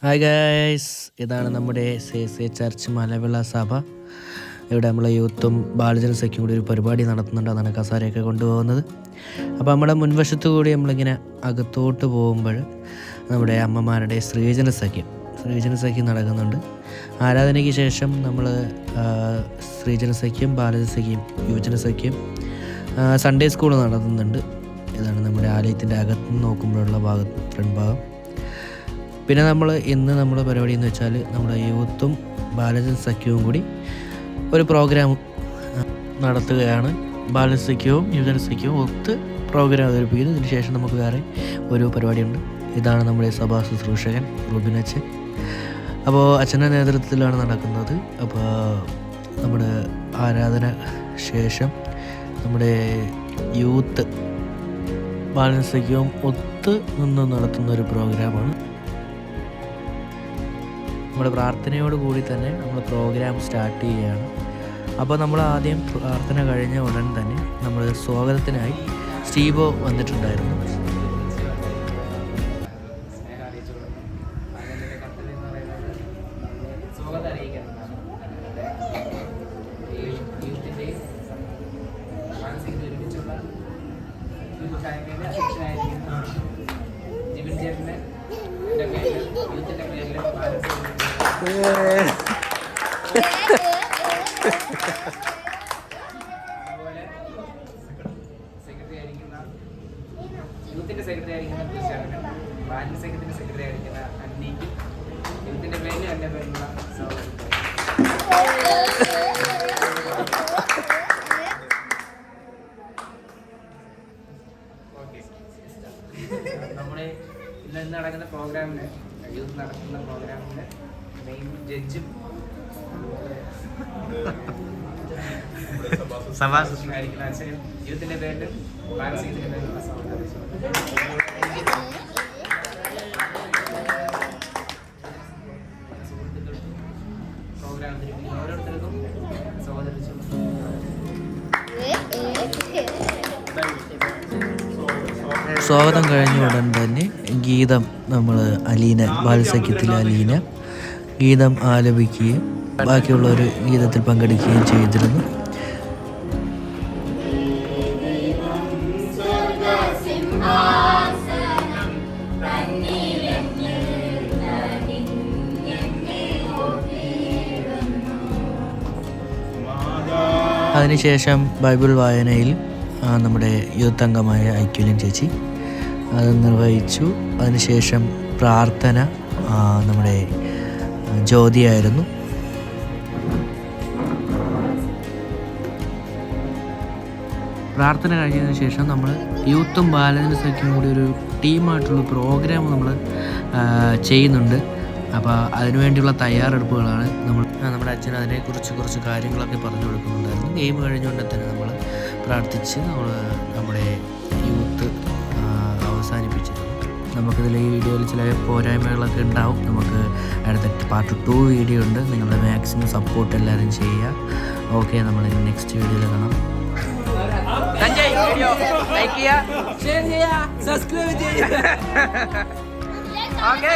Hi guys, ഇതാണ് നമ്മുടെ church Malavila സഭ. ഇവിടെ നമ്മളെ യൂത്തും ബാലജന സഖ്യം കൂടി ഒരു പരിപാടി നടത്തുന്നുണ്ട്. അതാണ് കസാരയൊക്കെ കൊണ്ടുപോകുന്നത്. അപ്പോൾ നമ്മുടെ മുൻവശത്തു കൂടി നമ്മളിങ്ങനെ അകത്തോട്ട് പോകുമ്പോൾ നമ്മുടെ അമ്മമാരുടെ സ്ത്രീജന സഖ്യം നടക്കുന്നുണ്ട്. ആരാധനയ്ക്ക് ശേഷം നമ്മൾ സ്ത്രീജന സഖ്യം, ബാലജന സഖ്യം, യുവജന സഖ്യം, സൺഡേ സ്കൂൾ നടത്തുന്നുണ്ട്. ഇതാണ് നമ്മുടെ ആലയത്തിൻ്റെ അകത്ത് നോക്കുമ്പോഴുള്ള ഫ്രണ്ട് ഭാഗം. പിന്നെ ഇന്ന് പരിപാടി എന്ന് വെച്ചാൽ നമ്മുടെ യൂത്തും ബാലജന സഖ്യവും കൂടി ഒരു പ്രോഗ്രാം നടത്തുകയാണ്. ബാലജന സഖ്യവും യുവജന സഖ്യവും ഒത്ത് പ്രോഗ്രാം അവതരിപ്പിക്കുന്നു. ഇതിന് ശേഷം നമുക്ക് വേറെ ഒരു പരിപാടിയുണ്ട്. ഇതാണ് നമ്മുടെ സഭാ ശുശ്രൂഷകൻ റൂബിൻ അച്ഛൻ. അപ്പോൾ അച്ഛൻ്റെ നേതൃത്വത്തിലാണ് നടക്കുന്നത്. അപ്പോൾ നമ്മുടെ ആരാധന ശേഷം നമ്മുടെ യൂത്ത് ബാലജന സഖ്യവും ഒത്ത് നിന്ന് നടത്തുന്ന ഒരു പ്രോഗ്രാമാണ്. നമ്മുടെ പ്രാർത്ഥനയോട് കൂടി തന്നെ നമ്മൾ പ്രോഗ്രാം സ്റ്റാർട്ട് ചെയ്യുകയാണ്. അപ്പോൾ നമ്മൾ ആദ്യം പ്രാർത്ഥന കഴിഞ്ഞ ഉടൻ തന്നെ നമ്മൾ സ്വാഗതത്തിനായി സ്റ്റീവോ വന്നിട്ടുണ്ടായിരുന്നു. യൂത്തിന്റെ സെക്രട്ടറി ആയിരിക്കുന്ന കൃഷ്ണൻ, ബാലൻ സെക്രട്ടറിന്റെ സെക്രട്ടറി ആയിരിക്കുന്ന അന്നീക്ക്, യൂത്തിന്റെ പേരിൽ എൻ്റെ പേരിലുള്ള നമ്മുടെ ഇന്ന് നടക്കുന്ന പ്രോഗ്രാമിന്, യൂത്ത് നടത്തുന്ന പ്രോഗ്രാമിന് മെയിൻ ജഡ്ജും ആയിരിക്കുന്ന അച്ഛനും യൂത്തിന്റെ പേരിലും ബാലൻസിന്റെ പേരിലുള്ള പ്രോഗ്രാം ഓരോരുത്തർക്കും സ്വാഗതം കഴിഞ്ഞ ഉടൻ തന്നെ ഗീതം നമ്മൾ ബാലസഖ്യത്തിലെ അലീന ഗീതം ആലപിക്കുകയും ബാക്കിയുള്ളവർ ഗീതത്തിൽ പങ്കെടുക്കുകയും ചെയ്തിരുന്നു. അതിനുശേഷം ബൈബിൾ വായനയിൽ നമ്മുടെ യൂത്ത് അംഗമായ ഐക്യുലിൻ ചേച്ചി അത് നിർവഹിച്ചു. അതിനുശേഷം പ്രാർത്ഥന നമ്മുടെ ജ്യോതിയായിരുന്നു. പ്രാർത്ഥന കഴിഞ്ഞതിന് ശേഷം നമ്മൾ യൂത്തും ബാലജന സഖ്യവും കൂടി ഒരു ടീമായിട്ടുള്ള പ്രോഗ്രാം നമ്മൾ ചെയ്യുന്നുണ്ട്. അപ്പോൾ അതിനുവേണ്ടിയുള്ള തയ്യാറെടുപ്പുകളാണ് നമ്മുടെ അച്ഛൻ അതിനെക്കുറിച്ച് കുറച്ച് കാര്യങ്ങളൊക്കെ പറഞ്ഞു കൊടുക്കുന്നുണ്ടായിരുന്നു. ഗെയിം കഴിഞ്ഞുകൊണ്ട് തന്നെ നമ്മൾ പ്രാർത്ഥിച്ച് നമ്മുടെ യൂത്ത് അവസാനിപ്പിച്ചിരുന്നു. നമുക്കിതിൽ ഈ വീഡിയോയിൽ ചില പോരായ്മകളൊക്കെ ഉണ്ടാവും. നമുക്ക് അടുത്ത പാർട്ട് 2 വീഡിയോ ഉണ്ട്. നിങ്ങളുടെ മാക്സിമം സപ്പോർട്ട് എല്ലാവരും ചെയ്യുക. ഓക്കെ, നമ്മൾ നെക്സ്റ്റ് വീഡിയോയിൽ കാണാം. ലൈക്ക് ചെയ്യുക, ഷെയർ ചെയ്യുക, സബ്സ്ക്രൈബ് ചെയ്യുക. ഓക്കെ.